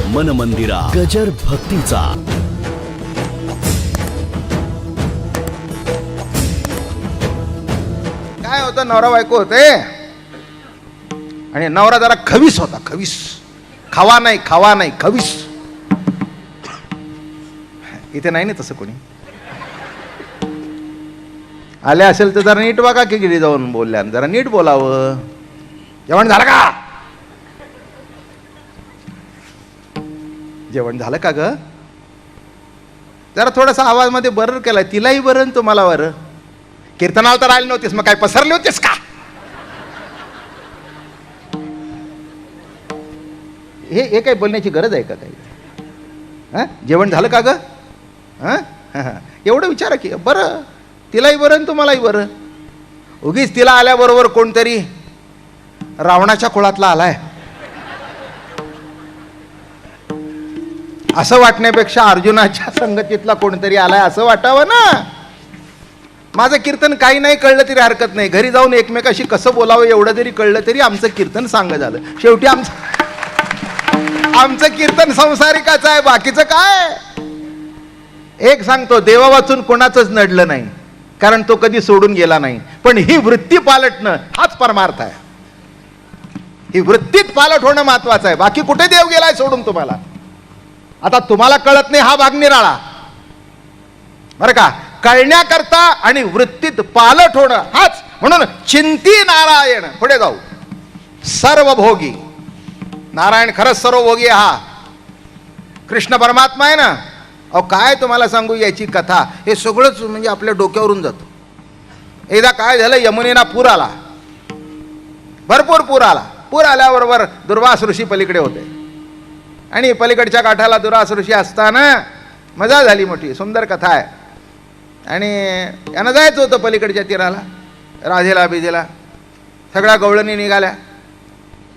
मन मंदिरा गजर भक्तीचा. काय होतं, नवरा बायको होते आणि नवरा जरा खवीस होता. खवीस, खावा नाही खवीस. इथे नाही ना तसं कोणी. आले असेल तर जरा नीट बघा की गिरी जाऊन बोलल्या, जरा नीट बोलावं. जेवण झालं का? जेवण झालं का ग? जरा थोडासा आवाज मध्ये बरं केलाय. तिलाही बरं तुम्हाला बरं. कीर्तनाला तर आली नव्हतीस, मग काय पसरले होतेस का? हे काही बोलण्याची गरज आहे का काही? जेवण झालं का ग? एवढं विचारा की बरं. तिलाही बरं आणि तुम्हालाही बरं. उगीच तिला आल्याबरोबर कोणतरी रावणाच्या कुळातला आलाय असं वाटण्यापेक्षा अर्जुनाच्या संगतीतला कोणतरी आलाय असं वाटावं ना. माझं कीर्तन काही नाही कळलं तरी हरकत नाही. घरी जाऊन एकमेकाशी कसं बोलावं एवढं जरी कळलं तरी आमचं कीर्तन सांग झालं. शेवटी आमचं कीर्तन संसारिकाचं आहे, बाकीचं काय. एक सांगतो, देवा वाचून कोणाचंच नडलं नाही, कारण तो कधी सोडून गेला नाही. पण ही वृत्ती पालटणं हाच परमार्थ आहे. ही वृत्तीत पालट होणं महत्वाचं आहे. बाकी कुठे देव गेलाय सोडून तुम्हाला? आता तुम्हाला कळत नाही हा भाग निराळा बरं का. कळण्याकरता आणि वृत्तीत पालट होणं हाच. म्हणून चिंती नारायण. पुढे जाऊ. सर्वभोगी नारायण खरंच सर्वभोगी हा कृष्ण परमात्मा आहे ना. अहो काय तुम्हाला सांगू याची कथा. हे सगळंच म्हणजे आपल्या डोक्यावरून जातं. एकदा काय झालं, यमुनेला पूर आला, भरपूर पूर आला. पूर आल्याबरोबर दुर्वास ऋषी पलीकडे होते आणि पलीकडच्या काठाला दुर्वास ऋषी असताना मजा झाली मोठी. सुंदर कथा आहे. आणि यांना जायचं होतं पलीकडच्या तीराला, राधेला बिजेला. सगळ्या गवळणी निघाल्या.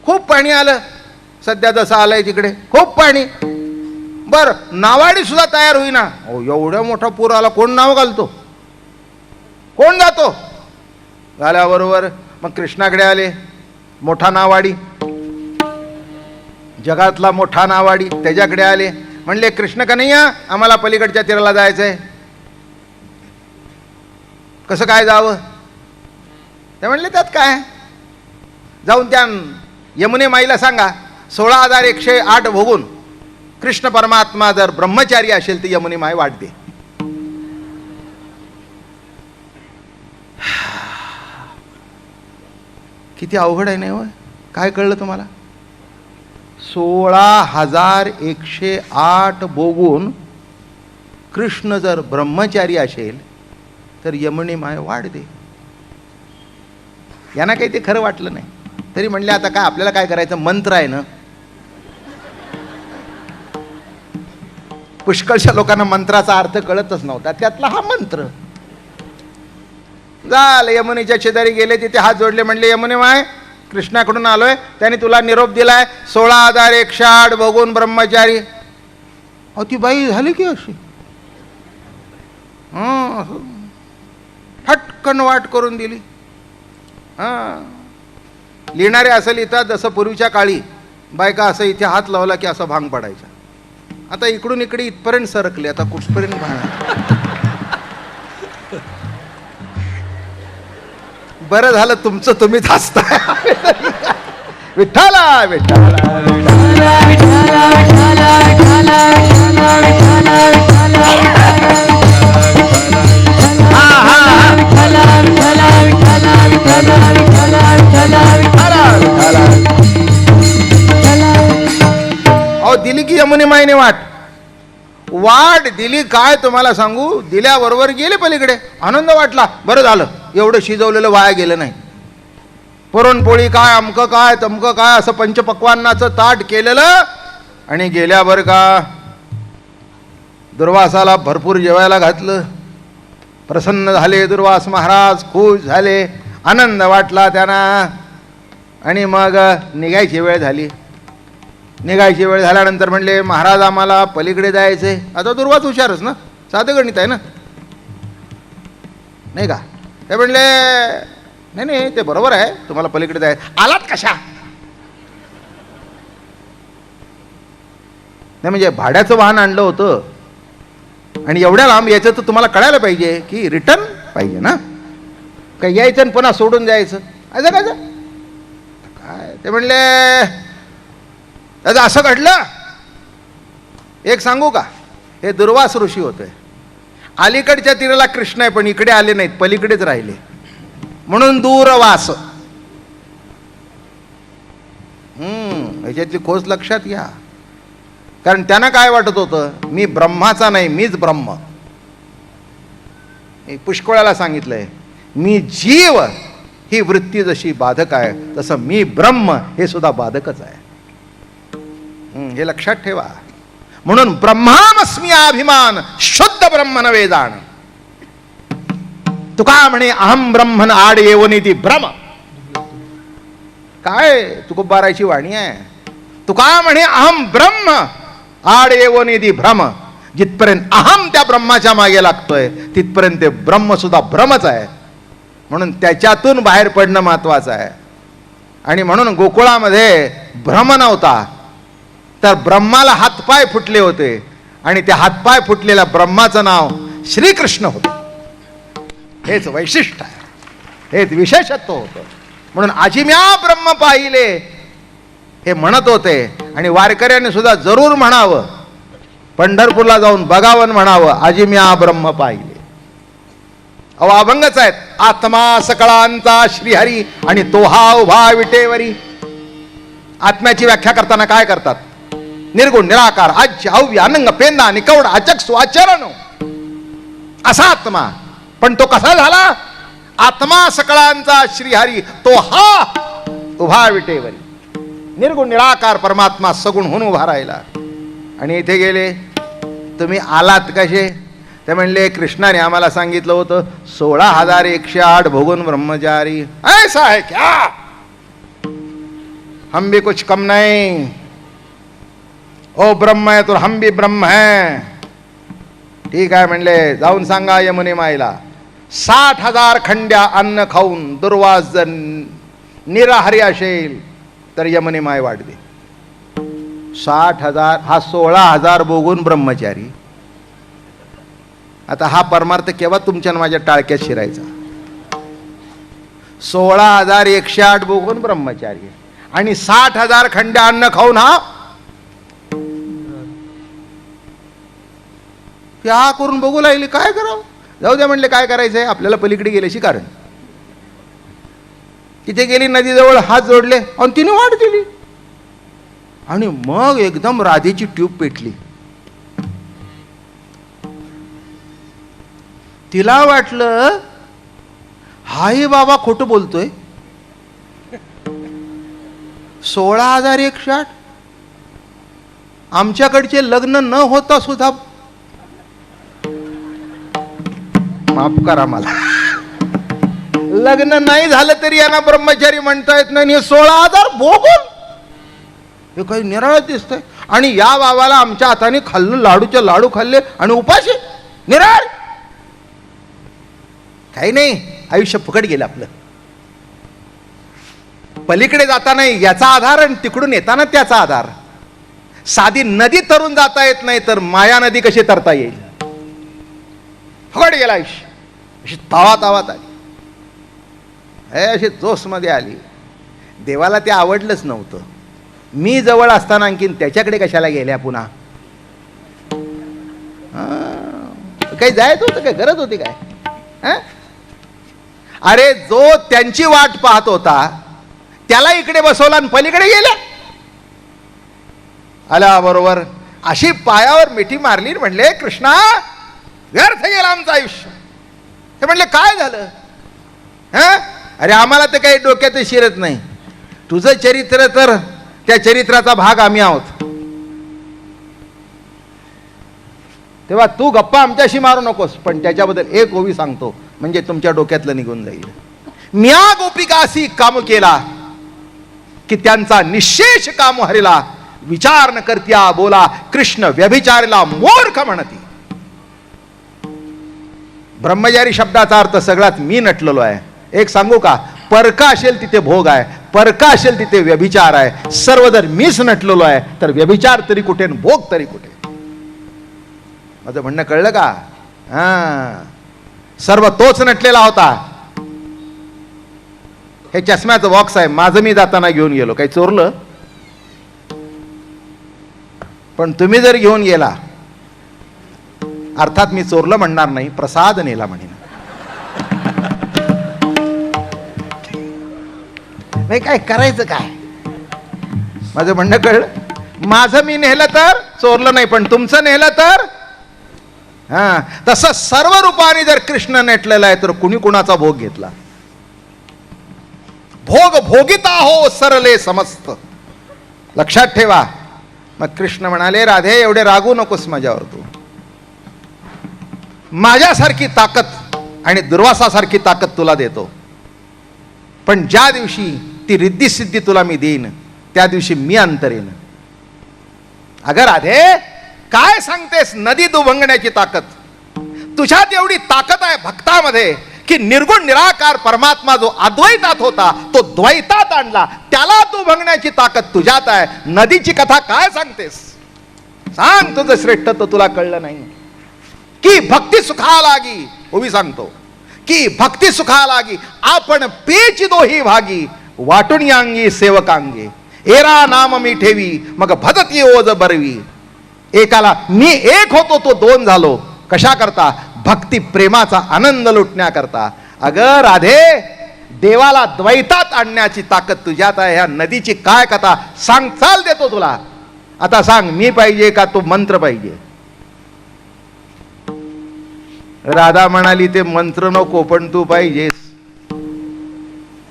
खूप पाणी आलं. सध्या जसं आलंय तिकडे खूप पाणी. बर, नावाडी सुद्धा तयार होईना. एवढा मोठा पूर आला, कोण नाव घालतो, कोण जातो? झाल्याबरोबर मग कृष्णाकडे आले. मोठा नावाडी, जगातला मोठा नावाडी, त्याच्याकडे आले. म्हणले, कृष्ण कन्हैया आम्हाला पलीकडच्या तीराला जायचंय, कसं काय जावं? ते म्हणले, त्यात काय, जाऊन त्या यमुने माईला सांगा 16,108 भोगून कृष्ण परमात्मा जर ब्रह्मचारी असेल तर यमुने माय वाट दे. किती अवघड आहे नाही होय? काय कळलं तुम्हाला? 16,108 भोगून कृष्ण जर ब्रह्मचारी असेल तर यमुने माय वाढ दे. यांना काही ते खरं वाटलं नाही. तरी म्हणले, आता काय आपल्याला काय करायचं, मंत्र आहे ना. पुष्कळशा लोकांना मंत्राचा अर्थ कळतच नव्हता, त्यातला हा मंत्र. झालं, यमुनेच्या शेजारी गेले, तिथे हात जोडले. म्हणले, यमुने माय कृष्णाकडून आलोय, त्याने तुला निरोप दिलाय 16,108 भोगून ब्रह्मचारी. अहो ती बाई झाली की अशी फटकन वाट करून दिली. लिहिणारे असं लिहितात, जसं पूर्वीच्या काळी बायका असं इथे हात लावला की असं भांग पडायचा. आता इकडून इकडे इथपर्यंत सरकले, आता कुठपर्यंत भांग. बरं झालं तुमचं तुम्हीच हसताय. विठ्ठला विठ्ठला अहो दिली की यमुने माईने वाट दिली. काय तुम्हाला सांगू, दिल्याबरोबर गेले पलीकडे. आनंद वाटला. बरं झालं, एवढं शिजवलेलं वाया गेलं नाही. पुरणपोळी काय, अमकं काय, तमकं काय, असं पंचपक्वान्नाचं ताट केलेलं. आणि गेल्यावर का दुर्वासाला भरपूर जेवायला घातलं. प्रसन्न झाले दुर्वास महाराज, खुश झाले, आनंद वाटला त्यांना. आणि मग निघायची वेळ झाली. निघायची वेळ झाल्यानंतर म्हणले, महाराज आम्हाला पलीकडे जायचंय. आता दुर्वास हुशारच ना, साधं गणित आहे ना, नाही का. ते म्हणले, नाही नाही ते बरोबर आहे, तुम्हाला पलीकडे जायचं. आलात कशा? नाही म्हणजे भाड्याचं वाहन आणलं होतं आणि एवढ्या लांब यायचं तर तुम्हाला कळायला पाहिजे की रिटर्न पाहिजे ना, काय यायचं आणि पुन्हा सोडून जायचं असं काय. ते म्हणले दादा असं घडलं. एक सांगू का, हे दुर्वास ऋषी होते. अलीकडच्या तीराला कृष्ण आहे पण इकडे आले नाहीत, पलीकडेच राहिले म्हणून दूरवास. याच्यातली खोज लक्षात घ्या. कारण त्यांना काय वाटत होतं, मी ब्रह्माचा नाही, मीच ब्रह्म. पुष्कळाला सांगितलंय, मी जीव ही वृत्ती जशी बाधक आहे तसं मी ब्रह्म हे सुद्धा बाधकच आहे. हे लक्षात ठेवा. म्हणून ब्रह्मामस्मी अभिमान शुद्ध ब्रह्म नव्हे जाण. तुका म्हणे अहम ब्रह्मन आड येवनी ती भ्रम. काय तुकोबाराची वाणी आहे. तुका म्हणे अहम ब्रह्म आड येवनी ती भ्रम. जिथपर्यंत अहम त्या ब्रह्माच्या मागे लागतोय तिथपर्यंत ते ब्रह्म सुद्धा भ्रमच आहे. म्हणून त्याच्यातून बाहेर पडणं महत्वाचं आहे. आणि म्हणून गोकुळामध्ये भ्रम नव्हता, तर ब्रह्माला हातपाय फुटले होते आणि त्या हातपाय फुटलेल्या ब्रह्माचं नाव श्रीकृष्ण होतं. हेच वैशिष्ट्य आहे, हेच विशेषत्व होतं. म्हणून आजिम्या ब्रह्म पाहिले हे म्हणत होते. आणि वारकऱ्यांनी सुद्धा जरूर म्हणावं, पंढरपूरला जाऊन बघावं म्हणावं, आजिम्या ब्रह्म पाहिले. अहो अभंगच आहेत. आत्मा सकळांचा श्रीहरी आणि तो हा उभा विटेवरी. आत्म्याची व्याख्या करताना काय करतात, निर्गुण निराकार आज्य अव्य अनंग पेंदा निकवड अचक्षु आचरण असा आत्मा. पण तो कसा झाला, आत्मा सकळांचा श्रीहरी तो हा उभा विटेवरी. निर्गुण निराकार परमात्मा सगुण होऊन उभा राहिला. आणि इथे गेले, तुम्ही आलात कसे. ते म्हणले कृष्णाने आम्हाला सांगितलं होतं 16,108 भोगून ब्रह्मचारी. ऐसा है क्या, हम भी कुछ कम नहीं. ओ ब्रह्म है तो हम भी ब्रह्म है. ठीक आहे म्हणले, जाऊन सांगा यमुने माईला 60,000 खंड्या अन्न खाऊन दुर्वास जर निराहारी असेल तर यमुने माय वाढते. 60,000 हा 16,000 भोगून ब्रह्मचारी. आता हा परमार्थ केव्हा तुमच्या माझ्या टाळक्यात शिरायचा. 16,108 भोगून ब्रह्मचारी आणि 60,000 खंड्या अन्न खाऊन हा त्या करून बघू लागले. काय करावं, जाऊ द्या म्हणले, काय करायचंय आपल्याला, पलीकडे गेल्याशी कारण. तिथे गेली नदीजवळ, हात जोडले आणि तिने वाट दिली. आणि मग एकदम राधेची ट्यूब पेटली. तिला वाटलं हाय बाबा खोटं बोलतोय. 16,108 आमच्याकडचे लग्न न होता सुद्धा, माफ करा मला, लग्न नाही झालं तरी यांना ब्रह्मचारी म्हणता येत नाही. 16,000 भोगून हे काही निराळ दिसतंय. आणि या बाबाला आमच्या हाताने खाल्लं, लाडूचे लाडू खाल्ले आणि उपाशी निराळ. काही नाही, आयुष्य फुकट गेलं आपलं. पलीकडे जाताना याचा आधार आणि तिकडून येताना त्याचा आधार. साधी नदी तरून जाता येत नाही तर माया नदी कशी तरता येईल. फुकट गेला आयुष्य. अशी तावात आली, अशी जोश मध्ये आली. देवाला ते आवडलंच नव्हतं. मी जवळ असताना आणखीन त्याच्याकडे कशाला गेल्या पुन्हा. काही जायचं होतं काय, गरज होती काय. अरे जो त्यांची वाट पाहत होता त्याला इकडे बसवला आणि पलीकडे गेल्या. आल्या बरोबर अशी पायावर मिठी मारली. म्हणले कृष्णा व्यर्थ गेलं आमचं आयुष्य. ते म्हणले काय झालं. अरे आम्हाला तर काही डोक्यात शिरत नाही. तुझं चरित्र तर त्या चरित्राचा भाग आम्ही आहोत. तेव्हा तू गप्पा आमच्याशी मारू नकोस. पण त्याच्याबद्दल एक ओवी सांगतो म्हणजे तुमच्या डोक्यातलं निघून जाईल. म्या गोपिकासी काम केला की त्यांचा निशेष काम हरिला. विचार न करत्या बोला कृष्ण व्यभिचारीला मूर्ख म्हणती. ब्रह्मचारी शब्दाचा अर्थ सगळ्यात मी नटलेलो आहे. एक सांगू का, परका असेल तिथे भोग आहे, परका असेल तिथे व्यभिचार आहे. सर्व जर मीच नटलेलो आहे तर व्यभिचार तरी कुठे आणि भोग तरी कुठे. माझं म्हणणं कळलं का? हा, सर्व तोच नटलेला होता. हे चष्म्याचं बॉक्स आहे, माझं मी जाताना घेऊन गेलो. काही चोरलं? पण तुम्ही जर घेऊन गेला, अर्थात मी चोरलं म्हणणार नाही, प्रसाद नेला म्हणेन. नाही, काय करायचं काय? माझं म्हणणं कळलं? माझं मी नेलं तर चोरलं नाही, पण तुमचं नेलं तर. हा, तसं सर्व रूपाने जर कृष्ण नेटलेला आहे तर कुणी कुणाचा भोग घेतला? भोग भोगिता हो सरले समस्त. लक्षात ठेवा. मग कृष्ण म्हणाले, राधे एवढे रागू नकोस माझ्यावर. तू माझ्यासारखी ताकद आणि दुर्वासासारखी ताकद तुला देतो, पण ज्या दिवशी ती रिद्धी सिद्धी तुला मी देईन त्या दिवशी मी अंतरेन. अगं राधे, काय सांगतेस? नदी दुभंगण्याची ताकद तुझ्यात एवढी ताकद आहे भक्तामध्ये की निर्गुण निराकार परमात्मा जो अद्वैतात होता तो द्वैतात आणला, त्याला दुभंगण्याची ताकद तुझ्यात आहे. नदीची कथा काय सांगतेस? सांग, तुझं श्रेष्ठत्व तुला कळलं नाही की भक्ती सुखा लागी. ओवी सांगतो की भक्ती सुखा लागी आपण पेची दोही भागी, वाटून यांगी सेवकांगे. एरा नाम मी ठेवी मग भदती ओज बरवी. एकाला मी एक होतो तो दोन झालो. कशा करता? भक्ती प्रेमाचा आनंद लुटण्याकरता. अगं राधे, देवाला द्वैतात आणण्याची ताकद तुझ्यात आहे. ह्या नदीची काय कथा सांग, चाल देतो तुला. आता सांग, मी पाहिजे का तो मंत्र पाहिजे? राधा म्हणाली, ते मंत्र नको, पण तू पाहिजेस.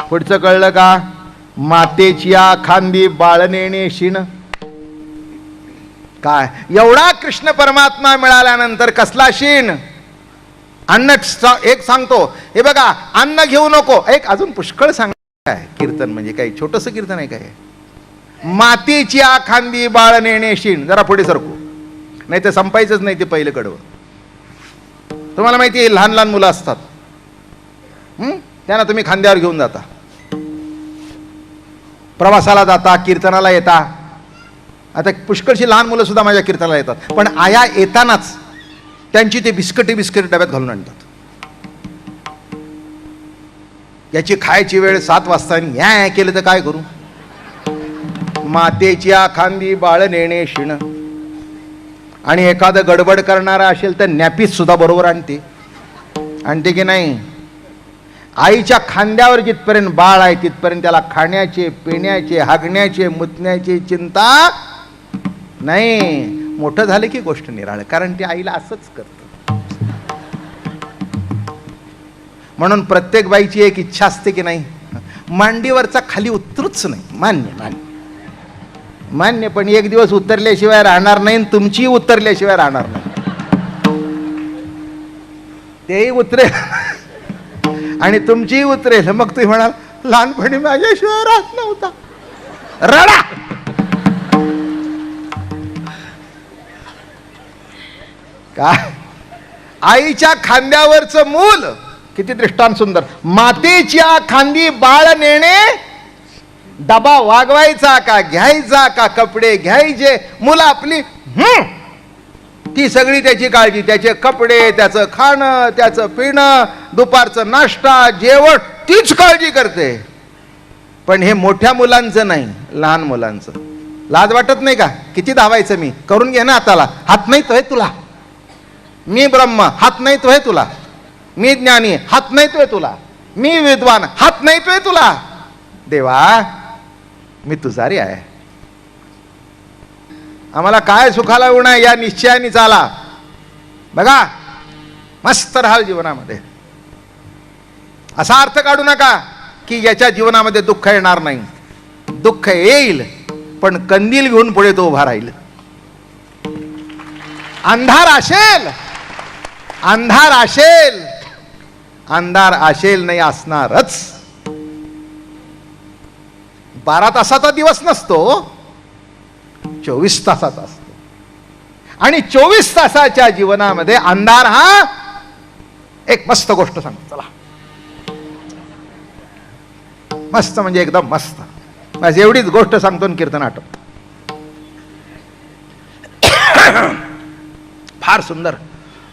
पुढचं कळलं का? मातेची खांदी बाळनेणे शिण. काय एवढा कृष्ण परमात्मा मिळाल्यानंतर कसला शीण? अन्न एक सांगतो, हे बघा, अन्न घेऊ नको. एक अजून पुष्कळ सांग. काय कीर्तन म्हणजे काही छोटस कीर्तन आहे काय? मातीची खांदी बाळ नेणे शीण. जरा पुढे सरकू, नाही तर संपायचंच नाही ते पहिलं कडवं. तुम्हाला माहिती आहे, लहान लहान मुलं असतात, त्यांना तुम्ही खांद्यावर घेऊन जाता, प्रवासाला जाता, कीर्तनाला येता. आता पुष्कळशी लहान मुलं सुद्धा माझ्या कीर्तनाला येतात, पण आया येतानाच त्यांची ते बिस्किट डब्यात घालून आणतात. याची खायची वेळ 7 वाजता आणि या केलं तर काय करू? मातेची खांदी बाळ नेणे शिण. आणि एखादं गडबड करणारा असेल तर नॅपीस सुद्धा बरोबर आणते की नाही? आईच्या खांद्यावर जिथपर्यंत बाळ आहे तिथपर्यंत त्याला खाण्याचे, पिण्याचे, हागण्याचे, मुतण्याची चिंता नाही. मोठं झालं की गोष्ट निराळ, कारण ते आईला असंच करतं. म्हणून प्रत्येक बाईची एक इच्छा असते की नाही, मांडीवरचा खाली उतरूच नाही. मान्य, पण एक दिवस उतरल्याशिवाय राहणार नाही, तुमची उतरल्याशिवाय राहणार नाही. तेही उतरेल आणि तुमचीही उतरेल. मग तुम्ही म्हणाल, लहानपणी माझ्याशिवाय राहत नव्हता. रडा. काय? आईच्या खांद्यावरचं मूल किती दृष्टांत सुंदर. मातेच्या खांदी बाळ नेणे. डबा वागवायचा का घ्यायचा का कपडे घ्यायचे, मुलं आपली ती सगळी त्याची काळजी, त्याचे कपडे, त्याचं खाणं, त्याचं पिणं, दुपारचं नाश्ता, जेवण, तीच काळजी करते. पण हे मोठ्या मुलांचं नाही, लहान मुलांचं. लाज वाटत नाही का? किती धावायचं? मी करून घे ना हाताला. हात नाही तोय तुला. मी ब्रह्म, हात नाही तोय तुला. मी ज्ञानी, हात नाही तोय तुला. मी विद्वान, हात नाही तोय तुला. देवा, मी तुझारी आहे. आम्हाला काय सुखाला येऊ नये या निश्चयाने चाला. बघा, मस्त राहाल जीवनामध्ये. असा अर्थ काढू नका की याच्या जीवनामध्ये दुःख येणार नाही. दुःख येईल, पण कंदील घेऊन पुढे तो उभा राहील. अंधार असेल नाही, असणारच. 12 तासाचा दिवस नसतो, 24 तासाचा असतो. आणि 24 तासाच्या जीवनामध्ये अंधार हा एक मस्त गोष्ट सांगतो. चला, मस्त म्हणजे एकदम मस्त. बस एवढीच गोष्ट सांगतो आणि कीर्तन आटप. फार सुंदर.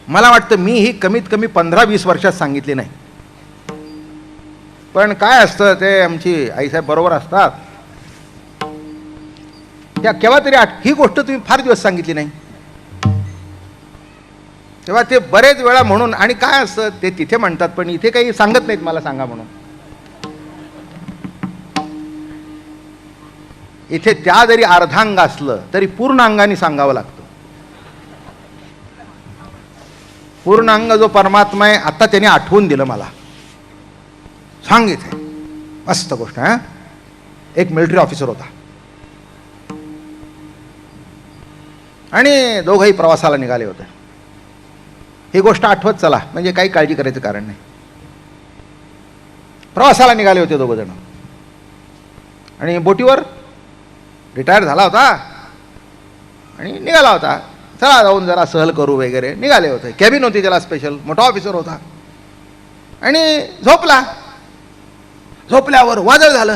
मला वाटतं मी ही कमीत कमी 15-20 वर्षात सांगितली नाही. पण काय असतं, ते आमची आईसाहेब बरोबर असतात. त्या केव्हा तरी ही गोष्ट तुम्ही फार दिवस सांगितली नाही, तेव्हा ते बरेच वेळा म्हणून. आणि काय असतं ते तिथे म्हणतात, पण इथे काही सांगत नाहीत मला सांगा म्हणून. इथे त्या जरी अर्धांग असलं तरी पूर्ण अंगाने सांगावं लागतं. पूर्ण अंग जो परमात्मा आहे, आता त्याने आठवून दिलं मला. सांग इथे मस्त गोष्ट आहे. एक मिलिटरी ऑफिसर होता आणि दोघंही प्रवासाला निघाले होते. ही गोष्ट आठवत चला, म्हणजे काही काळजी करायचं कारण नाही. प्रवासाला निघाले होते दोघं जण आणि बोटीवर रिटायर झाला होता आणि निघाला होता. चला जाऊन जरा सहल करू वगैरे निघाले होते. कॅबिन होती त्याला स्पेशल, मोठा ऑफिसर होता. आणि झोपला. झोपल्यावर वादळ झालं.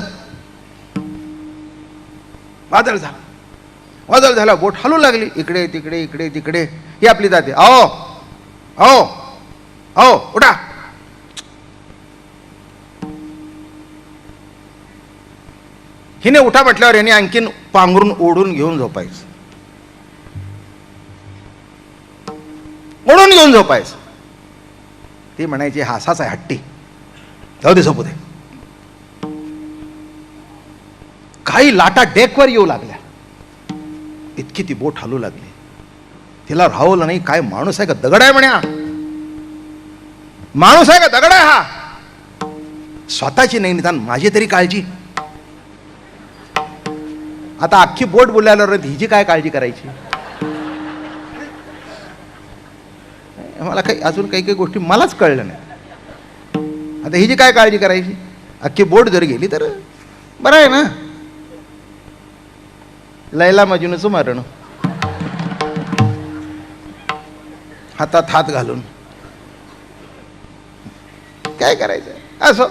वादळ झालं, बोट हलू लागली, इकडे तिकडे इकडे तिकडे. ही आपली जाते, आओ आओ आओ उठा. हिने उठा म्हटल्यावर याने आणखीन पांघरून ओढून घेऊन झोपायचं, ओढून घेऊन झोपायचं. ती म्हणायची हा असाच आहे हट्टी, जाऊ दे झोपू दे. काही लाटा डेकवर येऊ लागल्या, इतकी ती बोट हलू लागली. तिला राहवलं नाही. काय माणूस आहे का दगड आहे म्हणा, माणूस आहे का दगड आहे हा. स्वतःची नाही निदान माझी तरी काळजी. आता अख्खी बोट बुडल्यावर हिची काय काळजी करायची. मला काही अजून काही काही गोष्टी मलाच कळलं नाही. आता हिची काय काळजी करायची. अख्खी बोट जर गेली तर बरं आहे ना. लैला मजनूचं मरण, हातात हात घालून काय करायचं. असं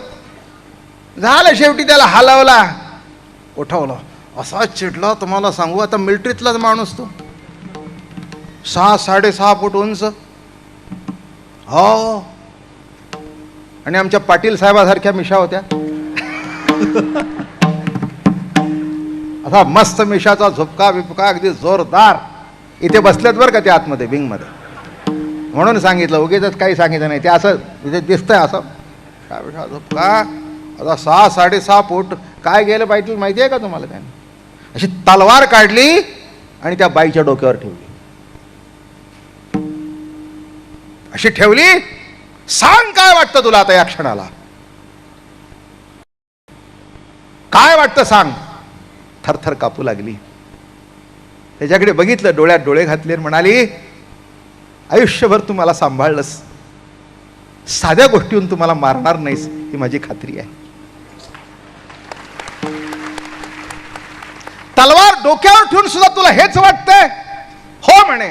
झालं. शेवटी त्याला हलवला, उठवलं. असा चिडला तुम्हाला सांगू. आता मिलिटरीतलाच माणूस तो, 6-6.5 फूट उंच. हो, आणि आमच्या पाटील साहेबासारख्या मिशा होत्या. असा मस्त मिशाचा झुपका बिपका अगदी जोरदार. इथे बसलेत बरं का ते आतमध्ये विंगमध्ये, म्हणून सांगितलं. उगीच काही सांगितलं नाही. ते असं इथे दिसतंय असं झुपका. आता 6-6.5 फूट. काय गेलं पाहिजे माहिती आहे का तुम्हाला. काय अशी तलवार काढली आणि त्या बाईच्या डोक्यावर ठेवली. अशी ठेवली. सांग काय वाटतं तुला आता या क्षणाला, काय वाटतं सांग. थरथर कापू लागली. त्याच्याकडे बघितलं, डोळ्यात डोळे घातले, म्हणाली आयुष्यभर तू मला सांभाळलंस, साध्या गोष्टीहून तू मला मारणार नाहीस ही माझी खात्री आहे. तलवार डोक्यावर ठेवून सुद्धा तुला हेच वाटतंय. हो म्हणे.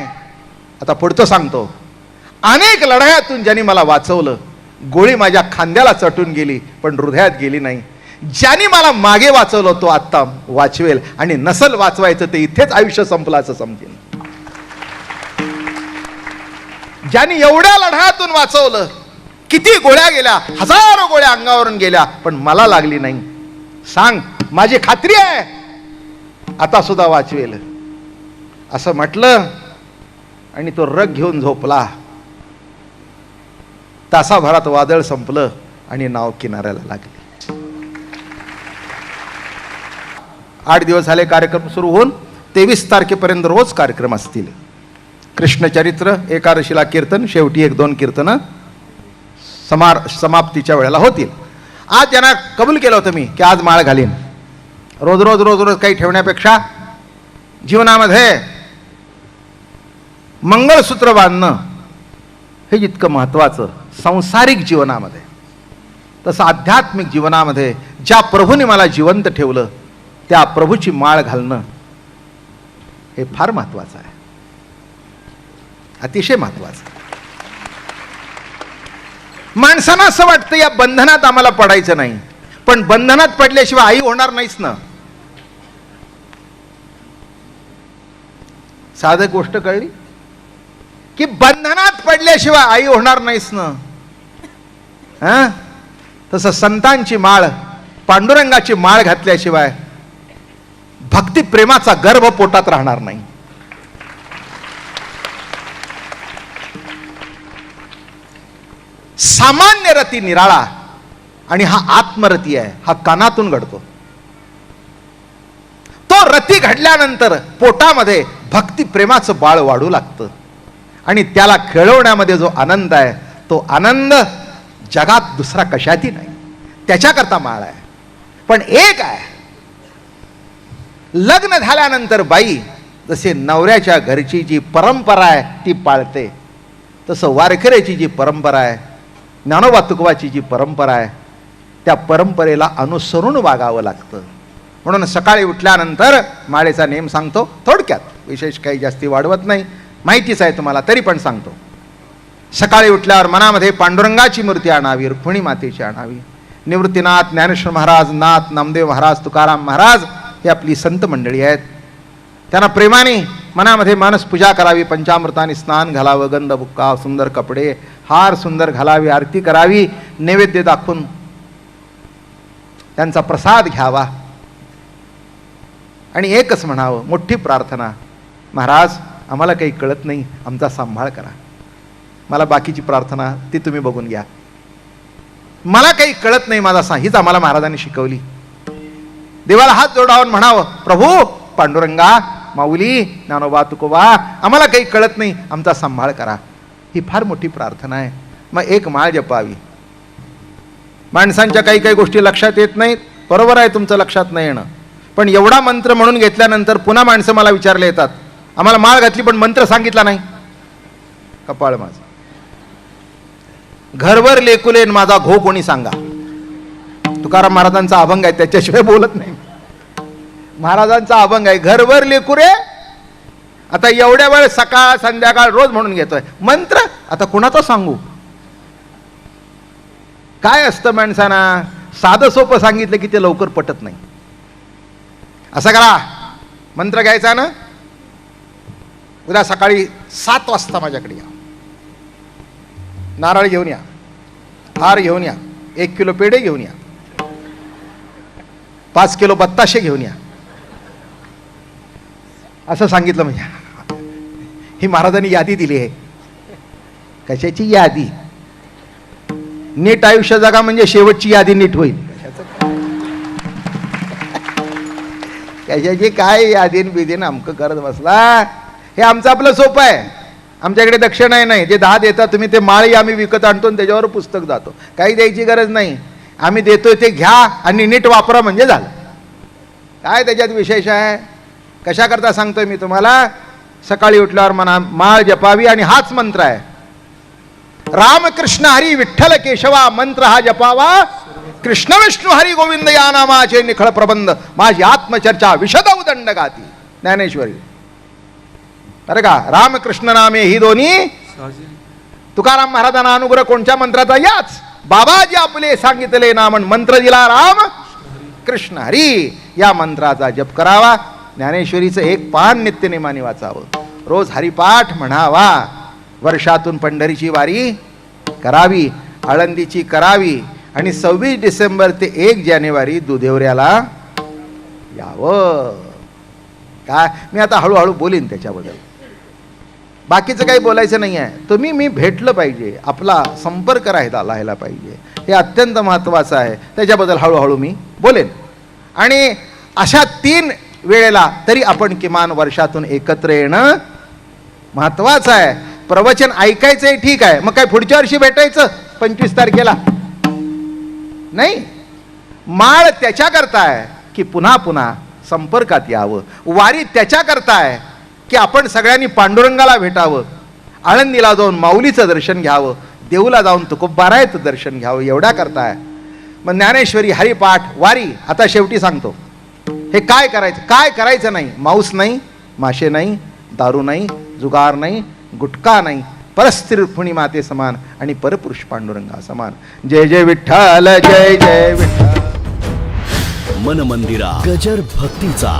आता पुढचं सांगतो. अनेक लढायातून ज्यांनी मला वाचवलं, गोळी माझ्या खांद्याला चटून गेली पण हृदयात गेली नाही. ज्यांनी मला मागे वाचवलं तो आत्ता वाचवेल, आणि नसल वाचवायचं ते इथेच आयुष्य संपलं असं समजेल. ज्यांनी एवढ्या लढायातून वाचवलं, किती गोळ्या गेल्या, हजारो गोळ्या अंगावरून गेल्या, पण मला लागली नाही. सांग, माझी खात्री आहे आता सुद्धा वाचवेल. असं म्हटलं आणि तो रग घेऊन झोपला. तासाभरात वादळ संपलं आणि नाव किनाऱ्याला लागली. 8 दिवस झाले कार्यक्रम सुरू होऊन. 23 तारखेपर्यंत रोज कार्यक्रम असतील. कृष्णचरित्र, एकादशीला कीर्तन, शेवटी 1-2 कीर्तनं समाप्तीच्या वेळेला होतील. आज त्यांना कबूल केलं होतं मी की आज माळ घालीन. रोज रोज रोज रोज काही ठेवण्यापेक्षा जीवनामध्ये मंगळसूत्र बांधणं हे जितकं महत्त्वाचं सांसारिक जीवनामध्ये, तसं आध्यात्मिक जीवनामध्ये ज्या प्रभूने मला जिवंत ठेवलं त्या प्रभूची माळ घालणं हे फार महत्त्वाचं आहे, अतिशय महत्त्वाचं. माणसांना असं वाटतं या बंधनात आम्हाला पडायचं नाही, पण बंधनात पडल्याशिवाय आई होणार नाहीच ना. साधं गोष्ट कळली की बंधनात पडल्याशिवाय आई होणार नाहीस ना. तसं संतांची माळ, पांडुरंगाची माळ घातल्याशिवाय भक्ती प्रेमाचा गर्भ पोटात राहणार नाही. सामान्य रती निराळा आणि हा आत्मरती आहे, हा कानातून घडतो. तो रती घडल्यानंतर पोटामध्ये भक्ती प्रेमाचं बाळ वाढू लागतं आणि त्याला खेळवण्यामध्ये जो आनंद आहे तो आनंद जगात दुसरा कशातही नाही. त्याच्याकरता माळ आहे. पण एक आहे, लग्न झाल्यानंतर बाई जसे नवऱ्याच्या घरची जी परंपरा आहे ती पाळते, तसं वारकऱ्याची जी परंपरा आहे, ज्ञानोबा तुकोबाची जी परंपरा आहे, त्या परंपरेला अनुसरून वागावं लागतं. म्हणून सकाळी उठल्यानंतर माळेचा नेम सांगतो थोडक्यात, विशेष काही जास्ती वाढवत नाही, माहितीच आहे तुम्हाला तरी पण सांगतो. सकाळी उठल्यावर मनामध्ये पांडुरंगाची मूर्ती आणावी, रुक्मिणी मातेची आणावी. निवृत्तीनाथ, ज्ञानेश्वर महाराज, नाथ, नामदेव महाराज, तुकाराम महाराज ही आपली संत मंडळी आहेत. त्यांना प्रेमाने मनामध्ये मानस पूजा करावी, पंचामृताने स्नान घालावं, गंध बुक्का, सुंदर कपडे, हार सुंदर घालावी, आरती करावी, नैवेद्य दाखवून त्यांचा प्रसाद घ्यावा आणि एकच म्हणावं, मोठी प्रार्थना, महाराज आम्हाला काही कळत नाही, आमचा सांभाळ करा. मला बाकीची प्रार्थना ती तुम्ही बघून घ्या, मला काही कळत नाही, माझा हीच आम्हाला महाराजांनी शिकवली. देवाला हात जोडावून म्हणावं, प्रभू पांडुरंगा, माऊली, ज्ञानोबा तुकोबा, आम्हाला काही कळत नाही, आमचा सांभाळ करा. ही फार मोठी प्रार्थना आहे. मग एक माळ जपावी. माणसांच्या काही काही गोष्टी लक्षात येत नाहीत, बरोबर आहे तुमचं लक्षात नाही येणं, पण एवढा मंत्र म्हणून घेतल्यानंतर पुन्हा माणसं मला विचारले येतात, आम्हाला माळ घातली पण मंत्र सांगितला नाही. कपाळ माझं. घरवर लेकुलेन माझा घो कोणी सांगा. तुकाराम महाराजांचा अभंग आहे, त्याच्याशिवाय बोलत नाही. महाराजांचा अभंग आहे, घरवर लेकुरे. आता एवढ्या वेळ सकाळ संध्याकाळ रोज म्हणून घेतोय मंत्र, आता कुणाचा सांगू. काय असतं माणसांना, साधं सोपं सांगितलं की ते लवकर पटत नाही. असं करा, मंत्र घ्यायचा ना, उद्या सकाळी 7 वाजता माझ्याकडे या, नारळ घेऊन या, हार घेऊन या, 1 किलो पेढे घेऊन या, 5 किलो बत्ताशे घेऊन या, असं सांगितलं. म्हणजे ही महाराजांनी यादी दिली आहे. कशाची यादी? नीट आयुष्य जगा म्हणजे शेवटची यादी नीट होईल. कशाची काय यादीन बिदीन अमकं करत बसला. हे आमचं आपलं सोपं आहे. आमच्याकडे दक्षिणा नाही, जे 10 देतात तुम्ही ते माळी आम्ही विकत आणतो आणि त्याच्यावर पुस्तक जातो. काही द्यायची गरज नाही, आम्ही देतोय ते घ्या आणि नीट वापरा म्हणजे झालं. काय त्याच्यात विशेष आहे? कशा करता सांगतोय मी तुम्हाला, सकाळी उठल्यावर म्हणा माळ जपावी आणि हाच मंत्र आहे, रामकृष्ण हरी विठ्ठल केशवा मंत्र हा जपावा, कृष्ण विष्णू हरी गोविंद या नामाचे निखळ प्रबंध, माझी आत्मचर्चा विशद उदंड गाती. ज्ञानेश्वरी. अरे का रामकृष्ण नामे ही दोन्ही. तुकाराम महाराजांना अनुग्रह कोणत्या मंत्राचा? याच बाबाजी आपले सांगितले नामन मंत्र दिला राम कृष्ण हरी, या मंत्राचा जप करावा. ज्ञानेश्वरीचं 1 पान नित्यनेमाने वाचावं, रोज हरिपाठ म्हणावा, वर्षातून पंढरीची वारी करावी, आळंदीची करावी आणि 26 डिसेंबर ते 1 जानेवारी दुधेवऱ्याला यावं. काय मी आता हळूहळू बोलीन त्याच्याबद्दल, बाकीचं काही बोलायचं नाही आहे. तुम्ही मी भेटलं पाहिजे, आपला संपर्क राहायला पाहिजे, हे अत्यंत महत्त्वाचं आहे. त्याच्याबद्दल हळूहळू मी बोलेन. आणि अशा 3 वेळेला तरी आपण किमान वर्षातून एकत्र येणं महत्त्वाचं आहे. प्रवचन ऐकायचंय ठीक आहे, मग काय पुढच्या वर्षी भेटायचं 25 तारखेला नाही. माळ त्याच्याकरता आहे की पुन्हा पुन्हा संपर्कात यावं. वारी त्याच्याकरता आहे की आपण सगळ्यांनी पांडुरंगाला भेटावं, आळंदीला जाऊन माऊलीचं दर्शन घ्यावं, देऊला जाऊन तुकोबारायचं दर्शन घ्यावं, एवढा करता आहे. मग ज्ञानेश्वरी, हरिपाठ, वारी. आता शेवटी सांगतो हे काय करायचं, काय करायचं नाही. मांस नाही, मासे नाही, दारू नाही, जुगार नाही, गुटखा नाही, परस्त्री रुक्मिणी माते समान आणि परपुरुष पांडुरंगा समान. जय जय विठ्ठल, जय जय विठ्ठल. मन मंदिरा गजर भक्तीचा.